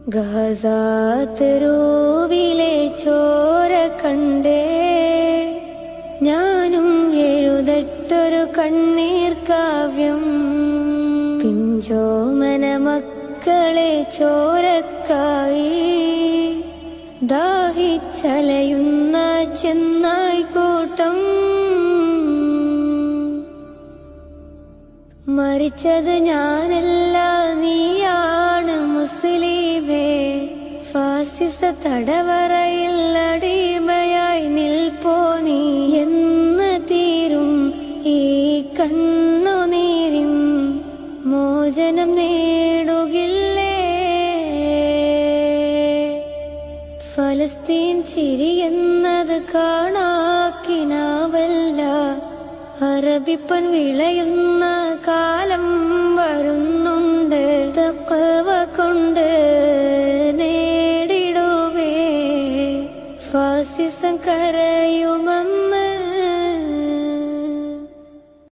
ഗസാതെരുവിലെ ചോര കണ്ടേ ഞാനും എഴുതട്ടൊരു കണ്ണീർ കാവ്യം. പിഞ്ചോമന മക്കളെ ചോരക്കായി ദാഹിച്ചലയുന്ന ചെന്നായ്ക്കൂട്ടം. മരിച്ചത് ഞാനല്ല നീയാണ് മുസ്ലിമേ. ഫാസിസ തടവറയിൽ അടിമയായി നിൽപ്പോ നീ എന്ന് തീരും ഈ കണ്ണുനീരിൻ മോചനം നേടുകില്ലേ. ഫലസ്തീൻ ചിരിയെന്നത് കാണാക്കിനാവല്ല. അറബിപ്പൻ വിളയുന്ന കാലം വരുന്നുണ്ട്. തഖ്വ കൊണ്ട് നേടിടുവേ ഫാസിസം കരയുമെന്ന്